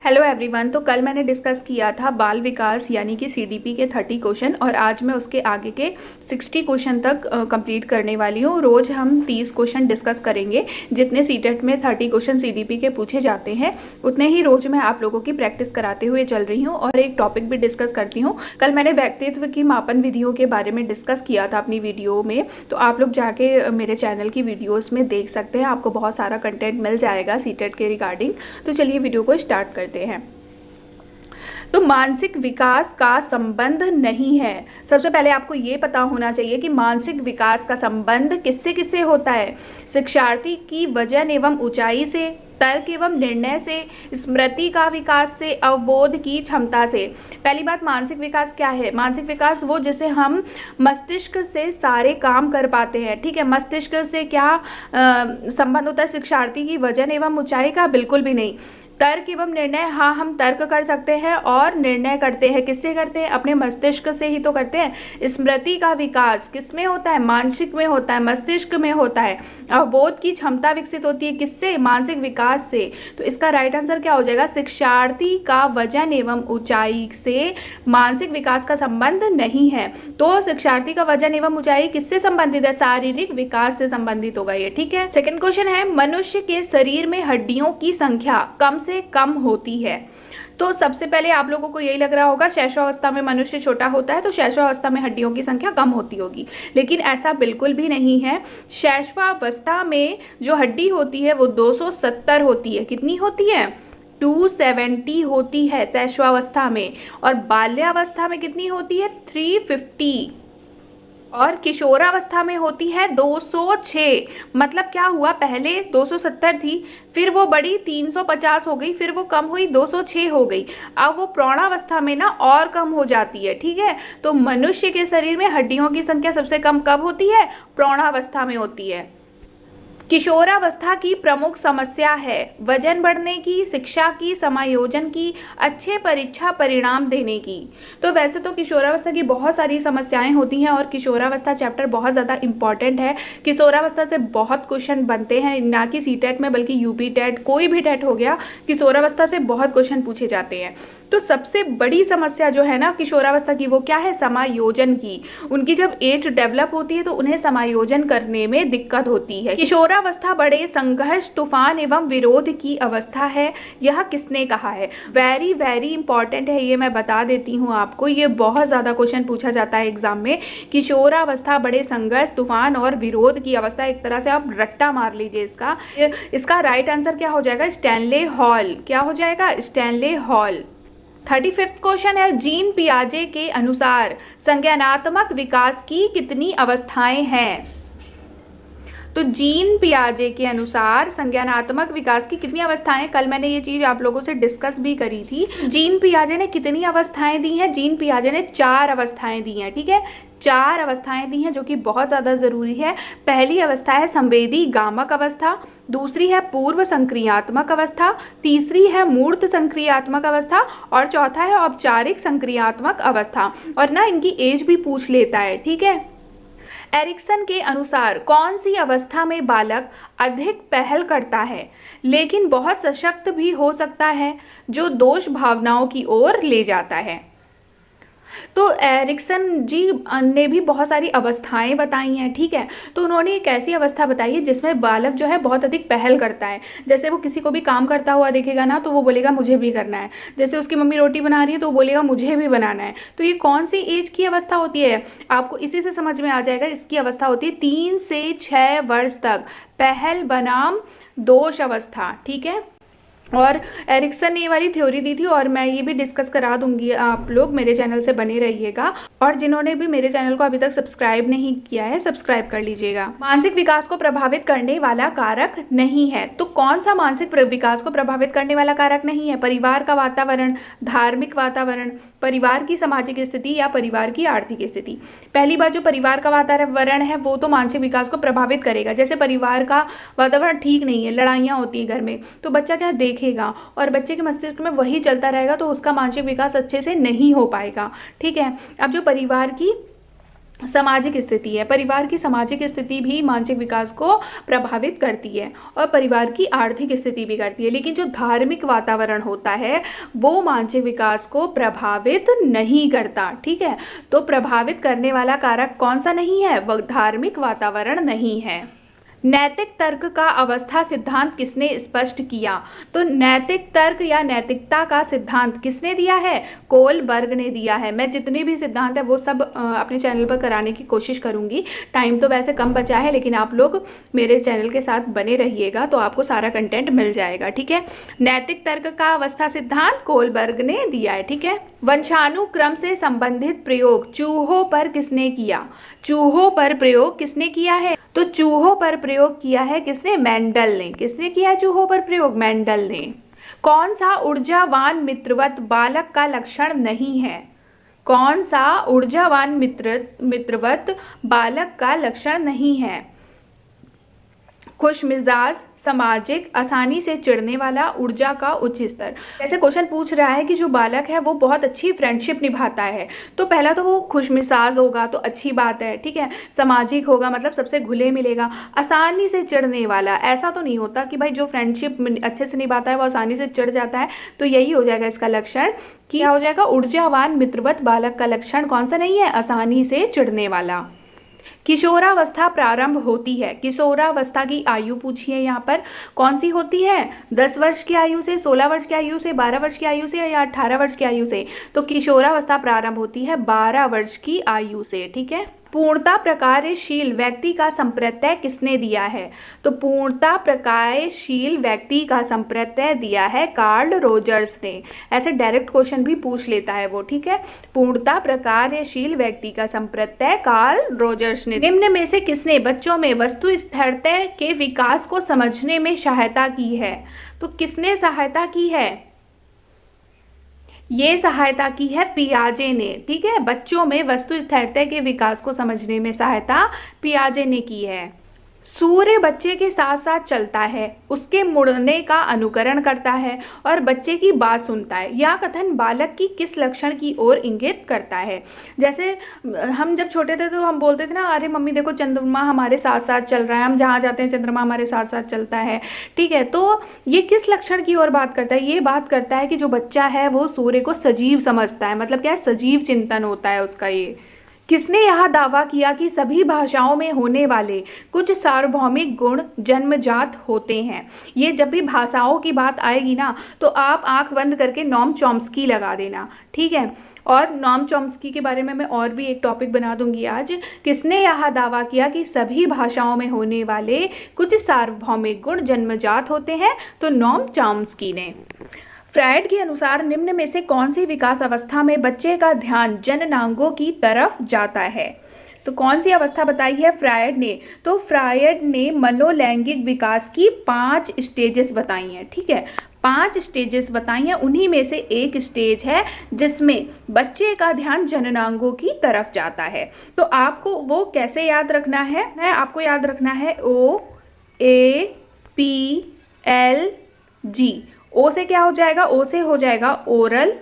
Hello everyone. तो कल मैंने डिस्कस किया था बाल विकास यानी कि सीडीपी के 30 क्वेश्चन और आज मैं उसके आगे के 60 क्वेश्चन तक कंप्लीट करने वाली हूँ। रोज़ हम 30 क्वेश्चन डिस्कस करेंगे। जितने सीटेट में 30 क्वेश्चन सीडीपी के पूछे जाते हैं उतने ही रोज़ मैं आप लोगों की प्रैक्टिस कराते हुए चल रही हूँ और एक टॉपिक भी डिस्कस करती हूँ। कल मैंने व्यक्तित्व की मापन विधियों के बारे में डिस्कस किया था अपनी वीडियो में, तो आप लोग जाके मेरे चैनल की वीडियोज़ में देख सकते हैं। आपको बहुत सारा कंटेंट मिल जाएगा सीटेट के रिगार्डिंग। तो चलिए वीडियो को स्टार्ट करते हैं। तो मानसिक विकास का संबंध नहीं है। सबसे पहले आपको ये पता होना चाहिए कि मानसिक विकास का संबंध किससे किससे होता है। शिक्षार्थी की वजन एवं ऊंचाई से, तर्क एवं निर्णय से, स्मृति का विकास से, अवबोध की क्षमता से। पहली बात, मानसिक विकास क्या है? मानसिक विकास वो जिसे हम मस्तिष्क से सारे काम कर पाते हैं। ठीक है, मस्तिष्क से क्या संबंध होता है शिक्षार्थी की वजन एवं ऊंचाई का? बिल्कुल भी नहीं। तर्क एवं निर्णय, हाँ हम तर्क कर सकते हैं और निर्णय करते हैं। किससे करते हैं? अपने मस्तिष्क से ही तो करते हैं। स्मृति का विकास किस में होता है? मानसिक में होता है, मस्तिष्क में होता है। अवबोध की क्षमता विकसित होती है किससे? मानसिक विकास से। तो इसका राइट आंसर क्या हो जाएगा? शिक्षार्थी का वजन एवं ऊंचाई से मानसिक विकास का संबंध नहीं है। तो शिक्षार्थी का वजन एवं ऊंचाई किससे संबंधित है? शारीरिक विकास से संबंधित होगा ये। ठीक है, सेकंड क्वेश्चन है, मनुष्य के शरीर में हड्डियों की संख्या कम से कम होती है। तो सबसे पहले आप लोगों को यही लग रहा होगा शैशवावस्था में मनुष्य छोटा होता है, तो शैशवावस्था में हड्डियों की संख्या कम होती होगी, लेकिन ऐसा बिल्कुल भी नहीं है। शैशवावस्था में जो हड्डी होती है वो 270 होती है। कितनी होती है? 270 होती है शैशवावस्था में। और बाल्यावस्था में कितनी होती है? 350। और किशोरावस्था में होती है 206। मतलब क्या हुआ, पहले 270 थी, फिर वो बढ़ी 350 हो गई, फिर वो कम हुई 206 हो गई। अब वो प्रौढ़ावस्था में ना और कम हो जाती है। ठीक है, तो मनुष्य के शरीर में हड्डियों की संख्या सबसे कम कब होती है? प्रौढ़ावस्था में होती है। किशोरावस्था की प्रमुख समस्या है वजन बढ़ने की, शिक्षा की, समायोजन की, अच्छे परीक्षा परिणाम देने की। तो वैसे तो किशोरावस्था की बहुत सारी समस्याएं होती हैं और किशोरावस्था चैप्टर बहुत ज़्यादा इंपॉर्टेंट है। किशोरावस्था से बहुत क्वेश्चन बनते हैं, ना कि सीटेट में बल्कि यूपी टेट, कोई भी टेट हो गया, किशोरावस्था से बहुत क्वेश्चन पूछे जाते हैं। तो सबसे बड़ी समस्या जो है ना किशोरावस्था की, वो क्या है? समायोजन की। उनकी जब एज डेवलप होती है तो उन्हें समायोजन करने में दिक्कत होती है। किशोरावस्था बड़े संघर्ष, तूफान एवं विरोध की अवस्था है। यह किसने कहा है? वेरी वेरी इंपॉर्टेंट है, ये मैं बता देती हूँ आपको। ये बहुत ज़्यादा क्वेश्चन पूछा जाता है एग्जाम में। किशोरावस्था बड़े संघर्ष, तूफान और विरोध की अवस्था। एक तरह से आप रट्टा मार लीजिए इसका राइट आंसर क्या हो जाएगा? Stanley Hall. क्या हो जाएगा? Stanley Hall. 35वां क्वेश्चन है, जीन पियाजे के अनुसार संज्ञानात्मक विकास की कितनी अवस्थाएं हैं? तो जीन पियाजे के अनुसार संज्ञानात्मक विकास की कितनी अवस्थाएं? कल मैंने ये चीज आप लोगों से डिस्कस भी करी थी। जीन पियाजे ने कितनी अवस्थाएं दी हैं? जीन पियाजे ने 4 अवस्थाएं दी हैं। ठीक है, 4 अवस्थाएं दी हैं जो कि बहुत ज़्यादा ज़रूरी है। पहली अवस्था है संवेदी गामक अवस्था, दूसरी है पूर्व संक्रियात्मक अवस्था, तीसरी है मूर्त संक्रियात्मक अवस्था और चौथा है औपचारिक संक्रियात्मक अवस्था। और ना इनकी एज भी पूछ लेता है। ठीक है, एरिक्सन के अनुसार कौन सी अवस्था में बालक अधिक पहल करता है लेकिन बहुत सशक्त भी हो सकता है, जो दोष भावनाओं की ओर ले जाता है? तो एरिक्सन जी ने भी बहुत सारी अवस्थाएं बताई हैं। ठीक है, तो उन्होंने एक ऐसी अवस्था बताई है जिसमें बालक जो है बहुत अधिक पहल करता है। जैसे वो किसी को भी काम करता हुआ देखेगा ना तो वो बोलेगा मुझे भी करना है। जैसे उसकी मम्मी रोटी बना रही है तो वो बोलेगा मुझे भी बनाना है। तो ये कौन सी एज की अवस्था होती है? आपको इसी से समझ में आ जाएगा। इसकी अवस्था होती है 3 से 6 वर्ष तक, पहल बनाम दोष अवस्था। ठीक है, और एरिक्सन ने ये वाली थ्योरी दी थी और मैं ये भी डिस्कस करा दूंगी। आप लोग मेरे चैनल से बने रहिएगा और जिन्होंने भी मेरे चैनल को अभी तक सब्सक्राइब नहीं किया है सब्सक्राइब कर लीजिएगा। मानसिक विकास को प्रभावित करने वाला कारक नहीं है। तो कौन सा मानसिक विकास को प्रभावित करने वाला कारक नहीं है? परिवार का वातावरण, धार्मिक वातावरण, परिवार की सामाजिक स्थिति या परिवार की आर्थिक स्थिति। पहली बात, जो परिवार का वातावरण है वो तो मानसिक विकास को प्रभावित करेगा। जैसे परिवार का वातावरण ठीक नहीं है, लड़ाइयाँ होती है घर में, तो बच्चा क्या देखेगा और बच्चे के मस्तिष्क में वही चलता रहेगा तो उसका मानसिक विकास अच्छे से नहीं हो पाएगा। ठीक है, अब जो परिवार की सामाजिक स्थिति है। परिवार की सामाजिक स्थिति भी मानसिक विकास को प्रभावित करती है और परिवार की आर्थिक स्थिति भी करती है। लेकिन जो धार्मिक वातावरण होता है वो मानसिक विकास को प्रभावित नहीं करता। ठीक है, तो प्रभावित करने वाला कारक कौन सा नहीं है? वह धार्मिक वातावरण नहीं है। नैतिक तर्क का अवस्था सिद्धांत किसने स्पष्ट किया? तो नैतिक तर्क या नैतिकता का सिद्धांत किसने दिया है? कोलबर्ग ने दिया है। मैं जितने भी सिद्धांत है वो सब अपने चैनल पर कराने की कोशिश करूंगी। टाइम तो वैसे कम बचा है, लेकिन आप लोग मेरे चैनल के साथ बने रहिएगा तो आपको सारा कंटेंट मिल जाएगा। ठीक है, नैतिक तर्क का अवस्था सिद्धांत कोलबर्ग ने दिया है। ठीक है, वंशानुक्रम से संबंधित प्रयोग चूहों पर किसने किया? चूहों पर प्रयोग किसने किया है? तो चूहों पर प्रयोग किया है किसने? मेंडल ने। किसने किया है चूहों पर प्रयोग? मेंडल ने। कौन सा ऊर्जावान मित्रवत बालक का लक्षण नहीं है? कौन सा ऊर्जावान मित्रवत बालक का लक्षण नहीं है? खुशमिजाज, सामाजिक, आसानी से चिढ़ने वाला, ऊर्जा का उच्च स्तर। ऐसे क्वेश्चन पूछ रहा है कि जो बालक है वो बहुत अच्छी फ्रेंडशिप निभाता है, तो पहला तो वो खुशमिजाज होगा तो अच्छी बात है। ठीक है, सामाजिक होगा मतलब सबसे घुले मिलेगा। आसानी से चिढ़ने वाला, ऐसा तो नहीं होता कि भाई जो फ्रेंडशिप अच्छे से निभाता है वो आसानी से चिढ़ जाता है, तो यही हो जाएगा इसका लक्षण। क्या हो जाएगा? ऊर्जावान मित्रवत बालक का लक्षण कौन सा नहीं है? आसानी से चिढ़ने वाला। किशोरावस्था प्रारंभ होती है। किशोरावस्था की आयु पूछिए यहाँ पर कौन सी होती है? 10 वर्ष की आयु से, 16 वर्ष की आयु से, 12 वर्ष की आयु से या 18 वर्ष की आयु से? तो किशोरावस्था प्रारंभ होती है 12 वर्ष की आयु से। ठीक है, पूर्णता प्रकार्यशील व्यक्ति का संप्रत्यय किसने दिया है? तो पूर्णता प्रकार्यशील व्यक्ति का संप्रत्यय दिया है कार्ल रोजर्स ने। ऐसे डायरेक्ट क्वेश्चन भी पूछ लेता है वो। ठीक है, पूर्णता प्रकार्यशील व्यक्ति का संप्रत्यय कार्ल रोजर्स ने। निम्न में से किसने बच्चों में वस्तु स्थिरता के विकास को समझने में सहायता की है? तो किसने सहायता की है? ये सहायता की है पियाजे ने। ठीक है, बच्चों में वस्तु स्थिरता के विकास को समझने में सहायता पियाजे ने की है। सूर्य बच्चे के साथ साथ चलता है, उसके मुड़ने का अनुकरण करता है और बच्चे की बात सुनता है। यह कथन बालक की किस लक्षण की ओर इंगित करता है? जैसे हम जब छोटे थे तो हम बोलते थे ना, अरे मम्मी देखो चंद्रमा हमारे साथ साथ चल रहा है, हम जहाँ जाते हैं चंद्रमा हमारे साथ साथ चलता है। ठीक है, तो ये किस लक्षण की ओर बात करता है? ये बात करता है कि जो बच्चा है वो सूर्य को सजीव समझता है, मतलब क्या है? सजीव चिंतन होता है उसका। ये किसने यह दावा किया कि सभी भाषाओं में होने वाले कुछ सार्वभौमिक गुण जन्मजात होते हैं? ये जब भी भाषाओं की बात आएगी ना तो आप आंख बंद करके नोम चॉम्स्की लगा देना। ठीक है, और नोम चॉम्स्की के बारे में मैं और भी एक टॉपिक बना दूंगी आज। किसने यह दावा किया कि सभी भाषाओं में होने वाले कुछ सार्वभौमिक गुण जन्मजात होते हैं? तो नोम चॉम्स्की ने। फ्रायड के अनुसार निम्न में से कौन सी विकास अवस्था में बच्चे का ध्यान जननांगों की तरफ जाता है? तो कौन सी अवस्था बताई है फ्रायड ने? तो फ्रायड ने मनोलैंगिक विकास की 5 स्टेजेस बताई हैं। ठीक है, 5 स्टेजेस बताई हैं, उन्हीं में से एक स्टेज है जिसमें बच्चे का ध्यान जननांगों की तरफ जाता है। तो आपको वो कैसे याद रखना है? आपको याद रखना है OAPLG। ओ से क्या हो जाएगा? ओ से हो जाएगा oral,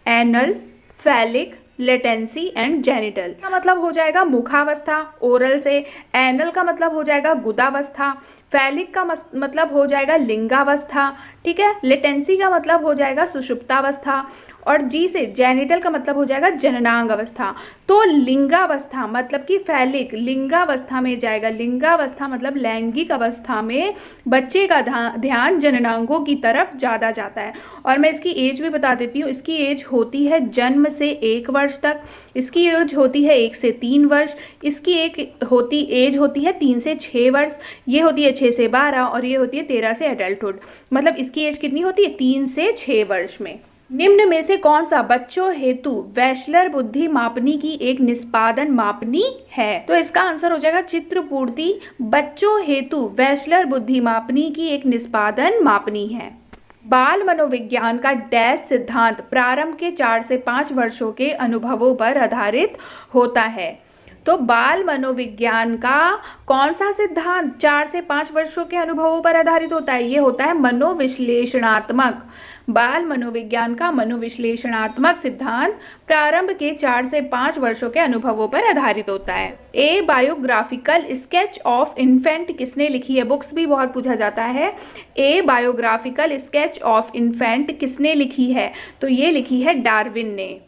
anal, phallic, latency and genital. का मतलब हो जाएगा मुखावस्था ओरल से, एनल का मतलब हो जाएगा गुदावस्था, फैलिक का मतलब हो जाएगा लिंगावस्था। ठीक है, लेटेंसी का मतलब हो जाएगा सुषुप्तावस्था और जी से जेनिटल का मतलब हो जाएगा जननांग अवस्था। तो लिंगावस्था मतलब कि फैलिक लिंगावस्था में जाएगा। लिंगावस्था मतलब लैंगिक अवस्था में बच्चे का ध्यान जननांगों की तरफ ज़्यादा जाता है। और मैं इसकी एज भी बता देती हूँ। इसकी एज होती है जन्म से 1 वर्ष तक, इसकी एज होती है 1 से 3 वर्ष, इसकी एज होती है 3 से 6 वर्ष, ये होती है 6 से 12 और ये होती है 13 से एडल्टहुड। मतलब इसकी एज कितनी होती है? 3 से 6 वर्ष में। निम्न में से कौन सा बच्चों हेतु वैश्लर बुद्धि मापनी की एक निष्पादन मापनी है? तो इसका आंसर हो जाएगा चित्रपूर्ति बच्चों हेतु वैश्लर बुद्धि मापनी की एक निष्पादन मापनी है। बाल मनोविज्ञान का डैश सिद्धांत प्रारंभ के 4 से 5 वर्षों के अनुभवों पर आधारित होता है। तो बाल मनोविज्ञान का कौन सा सिद्धांत 4 से 5 वर्षों के अनुभवों पर आधारित होता है? ये होता है मनोविश्लेषणात्मक। बाल मनोविज्ञान का मनोविश्लेषणात्मक सिद्धांत प्रारंभ के 4 से 5 वर्षों के अनुभवों पर आधारित होता है। ए बायोग्राफिकल स्केच ऑफ इन्फेंट किसने लिखी है? बुक्स भी बहुत पूछा जाता है। ए बायोग्राफिकल स्केच ऑफ इन्फेंट किसने लिखी है? तो ये लिखी है डार्विन ने।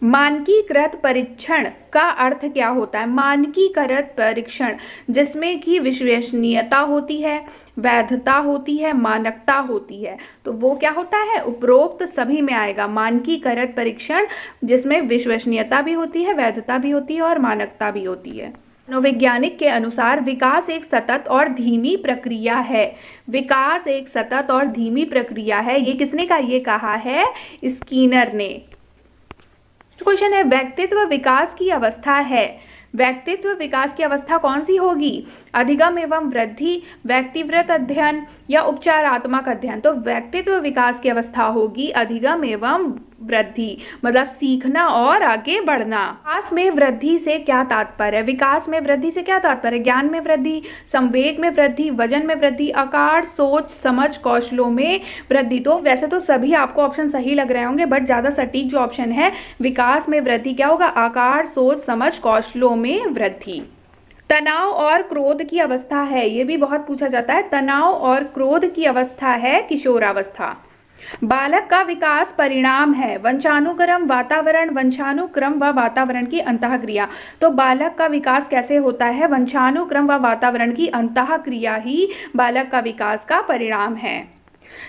मानकीकृत परीक्षण का अर्थ क्या होता है? मानकीकृत परीक्षण जिसमें कि विश्वसनीयता होती है, वैधता होती है, मानकता होती है, तो वो क्या होता है? उपरोक्त सभी में आएगा। मानकीकृत परीक्षण जिसमें विश्वसनीयता भी होती है, वैधता भी होती है और मानकता भी होती है। मनोवैज्ञानिक के अनुसार विकास एक सतत और धीमी प्रक्रिया है। विकास एक सतत और धीमी प्रक्रिया है, ये किसने कहा? ये कहा है स्किनर ने। क्वेश्चन है, व्यक्तित्व विकास की अवस्था है। व्यक्तित्व विकास की अवस्था कौन सी होगी? अधिगम एवं वृद्धि, व्यक्तिवृत्त अध्ययन या उपचारात्मक अध्ययन? तो व्यक्तित्व विकास की अवस्था होगी अधिगम एवं वृद्धि, मतलब सीखना और आगे बढ़ना। विकास में वृद्धि से क्या तात्पर्य है? विकास में वृद्धि से क्या तात्पर्य है? ज्ञान में वृद्धि, संवेग में वृद्धि, वजन में वृद्धि, आकार, सोच, समझ, कौशलों में वृद्धि। तो वैसे तो सभी आपको ऑप्शन सही लग रहे होंगे, बट ज्यादा सटीक जो ऑप्शन है विकास में वृद्धि क्या होगा? आकार, सोच, समझ, कौशलों में वृद्धि। तनाव और क्रोध की अवस्था है, ये भी बहुत पूछा जाता है। तनाव और क्रोध की अवस्था है किशोरावस्था। बालक का विकास परिणाम है वंशानुक्रम, वातावरण, वंशानुक्रम व वातावरण की अंतःक्रिया। तो बालक का विकास कैसे होता है? वंशानुक्रम व वातावरण की अंतःक्रिया ही बालक का विकास का परिणाम है।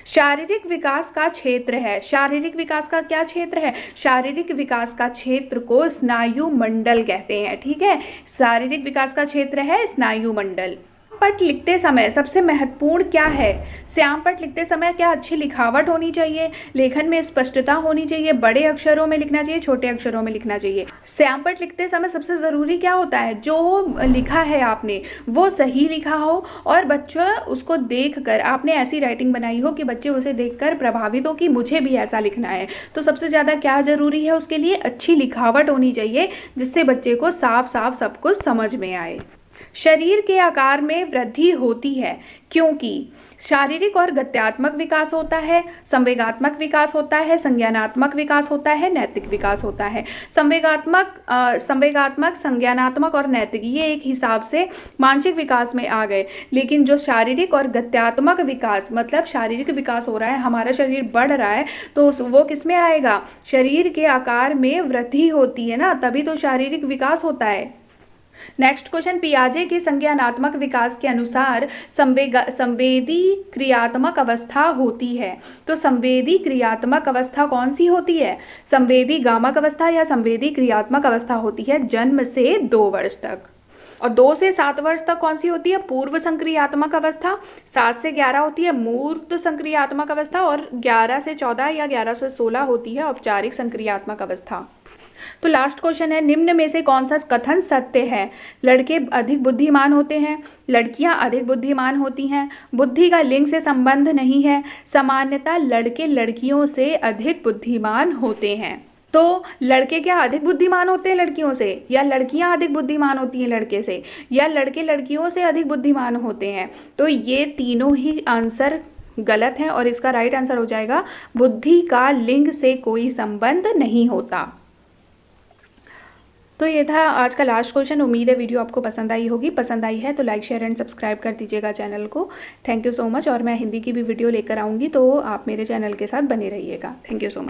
शारीरिक विकास का क्षेत्र है। शारीरिक विकास का क्या क्षेत्र है? शारीरिक विकास का क्षेत्र को स्नायु मंडल कहते हैं। ठीक है, शारीरिक विकास का क्षेत्र है स्नायु मंडल। पट लिखते समय सबसे महत्वपूर्ण क्या है? श्याम पट लिखते समय क्या अच्छी लिखावट होनी चाहिए, लेखन में स्पष्टता होनी चाहिए, बड़े अक्षरों में लिखना चाहिए, छोटे अक्षरों में लिखना चाहिए। श्याम पट लिखते समय सबसे ज़रूरी क्या होता है? जो लिखा है आपने वो सही लिखा हो और बच्चा उसको देखकर, आपने ऐसी राइटिंग बनाई हो कि बच्चे उसे देखकर प्रभावित हो कि मुझे भी ऐसा लिखना है। तो सबसे ज़्यादा क्या ज़रूरी है उसके लिए? अच्छी लिखावट होनी चाहिए जिससे बच्चे को साफ साफ सब कुछ समझ में आए। शरीर के आकार में वृद्धि होती है क्योंकि शारीरिक और गत्यात्मक विकास होता है, संवेगात्मक विकास होता है, संज्ञानात्मक विकास होता है, नैतिक विकास होता है। संवेगात्मक, संज्ञानात्मक और नैतिक ये एक हिसाब से मानसिक विकास में आ गए, लेकिन जो शारीरिक और गत्यात्मक विकास, मतलब शारीरिक विकास हो रहा है, हमारा शरीर बढ़ रहा है, तो वो किस में आएगा? शरीर के आकार में वृद्धि होती है ना, तभी तो शारीरिक विकास होता है। नेक्स्ट क्वेश्चन, पियाजे के संज्ञानात्मक विकास के अनुसार संवेदी क्रियात्मक अवस्था होती है। तो संवेदी क्रियात्मक अवस्था कौन सी होती है? संवेदी गामक अवस्था या संवेदी क्रियात्मक अवस्था होती है जन्म से 2 वर्ष तक। और 2 से 7 वर्ष तक कौन सी होती है? पूर्व संक्रियात्मक अवस्था। 7 से 11 होती है मूर्त संक्रियात्मक अवस्था और 11 से 14 या 11 से 16 होती है औपचारिक संक्रियात्मक अवस्था। तो लास्ट क्वेश्चन है, निम्न में से कौन सा कथन सत्य है? लड़के अधिक बुद्धिमान होते हैं, लड़कियां अधिक बुद्धिमान होती हैं, बुद्धि का लिंग से संबंध नहीं है, सामान्यतः लड़के लड़कियों से अधिक बुद्धिमान होते हैं। तो लड़के क्या अधिक बुद्धिमान होते हैं लड़कियों से, या लड़कियां अधिक बुद्धिमान होती हैं लड़के से, या लड़के लड़कियों से अधिक बुद्धिमान होते हैं? तो ये तीनों ही आंसर गलत हैं और इसका राइट आंसर हो जाएगा बुद्धि का लिंग से कोई संबंध नहीं होता। तो ये था आज का लास्ट क्वेश्चन। उम्मीद है वीडियो आपको पसंद आई होगी। पसंद आई है तो लाइक, शेयर एंड सब्सक्राइब कर दीजिएगा चैनल को। Thank you so much. और मैं हिंदी की भी वीडियो लेकर आऊँगी, तो आप मेरे चैनल के साथ बने रहिएगा। Thank you so much.